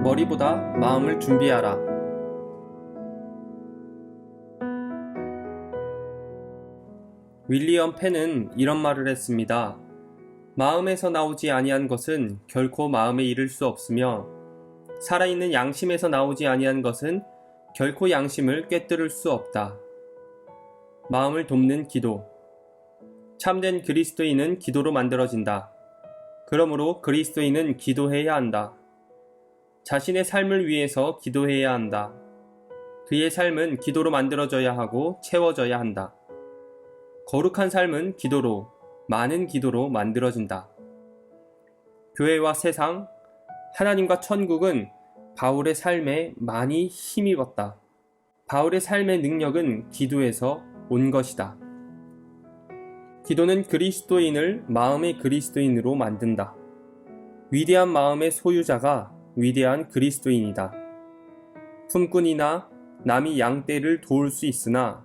머리보다 마음을 준비하라. 윌리엄 펜은 이런 말을 했습니다. 마음에서 나오지 아니한 것은 결코 마음에 이를 수 없으며 살아있는 양심에서 나오지 아니한 것은 결코 양심을 꿰뚫을 수 없다. 마음을 돕는 기도. 참된 그리스도인은 기도로 만들어진다. 그러므로 그리스도인은 기도해야 한다. 자신의 삶을 위해서 기도해야 한다. 그의 삶은 기도로 만들어져야 하고 채워져야 한다. 거룩한 삶은 기도로, 많은 기도로 만들어진다. 교회와 세상, 하나님과 천국은 바울의 삶에 많이 힘입었다. 바울의 삶의 능력은 기도에서 온 것이다. 기도는 그리스도인을 마음의 그리스도인으로 만든다. 위대한 마음의 소유자가 위대한 그리스도인이다. 품꾼이나 남이 양떼를 도울 수 있으나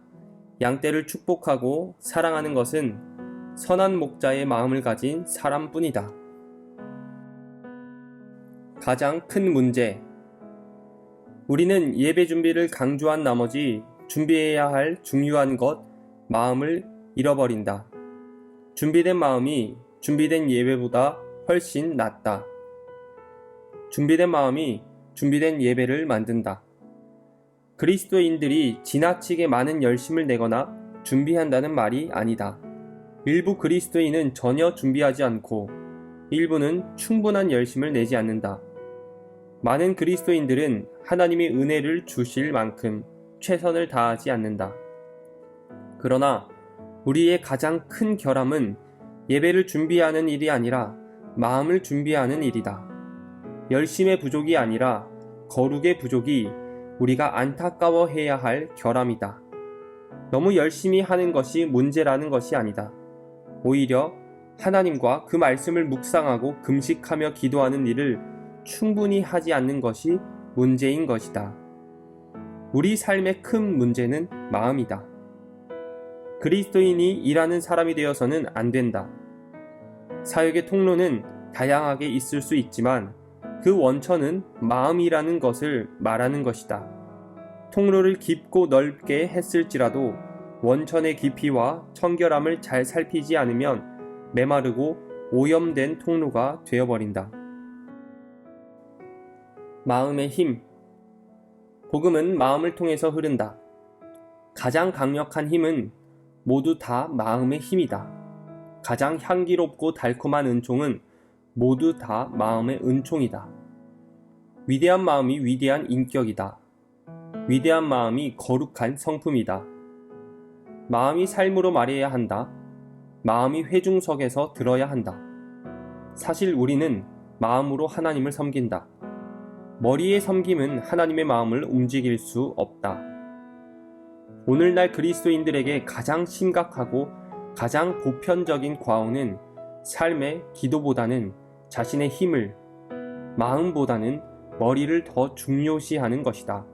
양떼를 축복하고 사랑하는 것은 선한 목자의 마음을 가진 사람뿐이다. 가장 큰 문제. 우리는 예배 준비를 강조한 나머지 준비해야 할 중요한 것, 마음을 잃어버린다. 준비된 마음이 준비된 예배보다 훨씬 낫다. 준비된 마음이 준비된 예배를 만든다. 그리스도인들이 지나치게 많은 열심을 내거나 준비한다는 말이 아니다. 일부 그리스도인은 전혀 준비하지 않고 일부는 충분한 열심을 내지 않는다. 많은 그리스도인들은 하나님의 은혜를 주실 만큼 최선을 다하지 않는다. 그러나 우리의 가장 큰 결함은 예배를 준비하는 일이 아니라 마음을 준비하는 일이다. 열심의 부족이 아니라 거룩의 부족이 우리가 안타까워해야 할 결함이다. 너무 열심히 하는 것이 문제라는 것이 아니다. 오히려 하나님과 그 말씀을 묵상하고 금식하며 기도하는 일을 충분히 하지 않는 것이 문제인 것이다. 우리 삶의 큰 문제는 마음이다. 그리스도인이 일하는 사람이 되어서는 안 된다. 사역의 통로는 다양하게 있을 수 있지만 그 원천은 마음이라는 것을 말하는 것이다. 통로를 깊고 넓게 했을지라도 원천의 깊이와 청결함을 잘 살피지 않으면 메마르고 오염된 통로가 되어버린다. 마음의 힘. 복음은 마음을 통해서 흐른다. 가장 강력한 힘은 모두 다 마음의 힘이다. 가장 향기롭고 달콤한 은총은 모두 다 마음의 은총이다. 위대한 마음이 위대한 인격이다. 위대한 마음이 거룩한 성품이다. 마음이 삶으로 말해야 한다. 마음이 회중석에서 들어야 한다. 사실 우리는 마음으로 하나님을 섬긴다. 머리의 섬김은 하나님의 마음을 움직일 수 없다. 오늘날 그리스도인들에게 가장 심각하고 가장 보편적인 과오는 삶의 기도보다는 자신의 힘을, 마음보다는 머리를 더 중요시하는 것이다.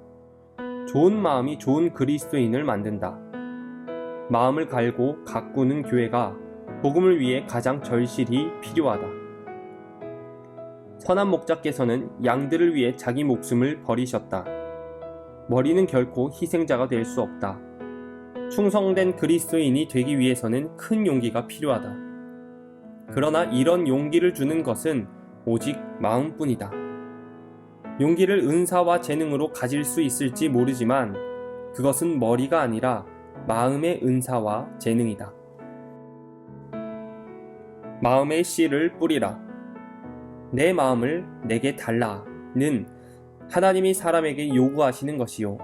좋은 마음이 좋은 그리스도인을 만든다. 마음을 갈고 가꾸는 교회가 복음을 위해 가장 절실히 필요하다. 선한 목자께서는 양들을 위해 자기 목숨을 버리셨다. 머리는 결코 희생자가 될 수 없다. 충성된 그리스도인이 되기 위해서는 큰 용기가 필요하다. 그러나 이런 용기를 주는 것은 오직 마음뿐이다. 용기를 은사와 재능으로 가질 수 있을지 모르지만 그것은 머리가 아니라 마음의 은사와 재능이다. 마음의 씨를 뿌리라. 내 마음을 내게 달라는 하나님이 사람에게 요구하시는 것이요.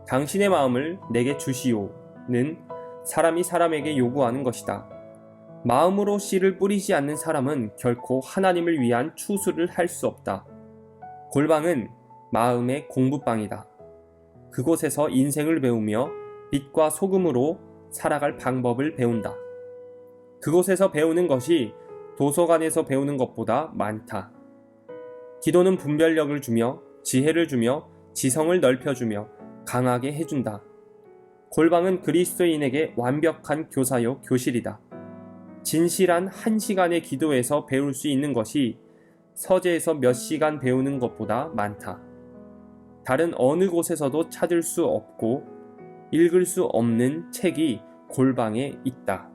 당신의 마음을 내게 주시오는 사람이 사람에게 요구하는 것이다. 마음으로 씨를 뿌리지 않는 사람은 결코 하나님을 위한 추수를 할 수 없다. 골방은 마음의 공부방이다. 그곳에서 인생을 배우며 빛과 소금으로 살아갈 방법을 배운다. 그곳에서 배우는 것이 도서관에서 배우는 것보다 많다. 기도는 분별력을 주며 지혜를 주며 지성을 넓혀주며 강하게 해준다. 골방은 그리스도인에게 완벽한 교사요 교실이다. 진실한 1시간의 기도에서 배울 수 있는 것이 서재에서 몇 시간 배우는 것보다 많다. 다른 어느 곳에서도 찾을 수 없고 읽을 수 없는 책이 골방에 있다.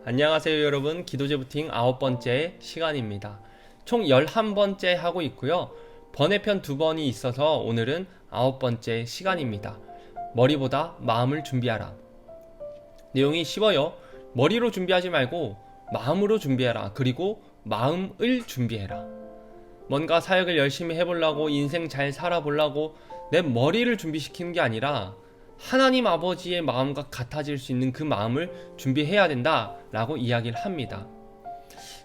안녕하세요 여러분, 기도제부팅 9번째 시간입니다. 총 11번째 하고 있고요. 번외편 2번이 있어서 오늘은 9번째 시간입니다. 머리보다 마음을 준비하라. 내용이 쉬워요. 머리로 준비하지 말고 마음으로 준비해라. 그리고 마음을 준비해라. 뭔가 사역을 열심히 해보려고, 인생 잘 살아보려고 내 머리를 준비시키는 게 아니라 하나님 아버지의 마음과 같아질 수 있는 그 마음을 준비해야 된다 라고 이야기를 합니다.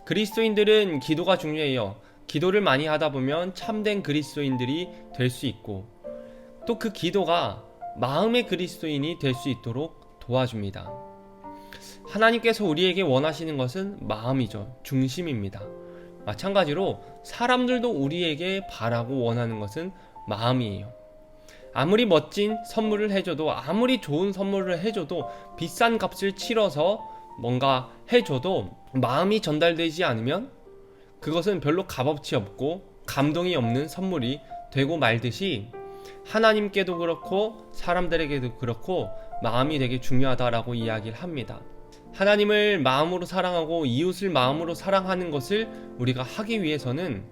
그리스도인들은 기도가 중요해요. 기도를 많이 하다 보면 참된 그리스도인들이 될 수 있고, 또 그 기도가 마음의 그리스도인이 될 수 있도록 도와줍니다. 하나님께서 우리에게 원하시는 것은 마음이죠. 중심입니다. 마찬가지로 사람들도 우리에게 바라고 원하는 것은 마음이에요. 아무리 멋진 선물을 해줘도, 아무리 좋은 선물을 해줘도, 비싼 값을 치러서 뭔가 해줘도 마음이 전달되지 않으면 그것은 별로 값어치 없고 감동이 없는 선물이 되고 말듯이, 하나님께도 그렇고 사람들에게도 그렇고 마음이 되게 중요하다라고 이야기를 합니다. 하나님을 마음으로 사랑하고 이웃을 마음으로 사랑하는 것을 우리가 하기 위해서는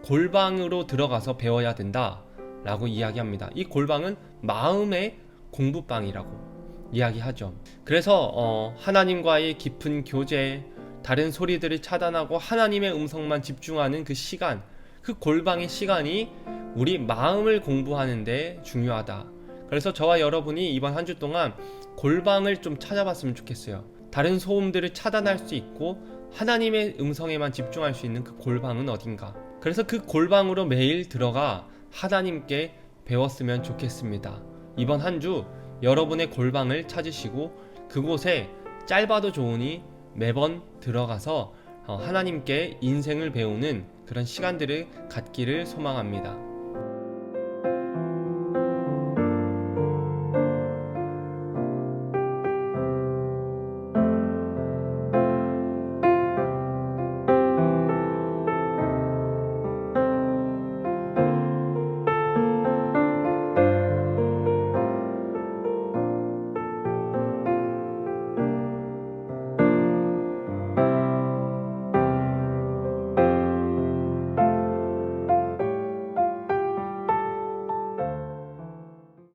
골방으로 들어가서 배워야 된다 라고 이야기합니다. 이 골방은 마음의 공부방이라고 이야기하죠. 그래서 하나님과의 깊은 교제, 다른 소리들을 차단하고 하나님의 음성만 집중하는 그 시간, 그 골방의 시간이 우리 마음을 공부하는 데 중요하다. 그래서 저와 여러분이 이번 한 주 동안 골방을 좀 찾아봤으면 좋겠어요. 다른 소음들을 차단할 수 있고 하나님의 음성에만 집중할 수 있는 그 골방은 어딘가. 그래서 그 골방으로 매일 들어가 하나님께 배웠으면 좋겠습니다. 이번 한 주 여러분의 골방을 찾으시고 그곳에 짧아도 좋으니 매번 들어가서 하나님께 인생을 배우는 그런 시간들을 갖기를 소망합니다.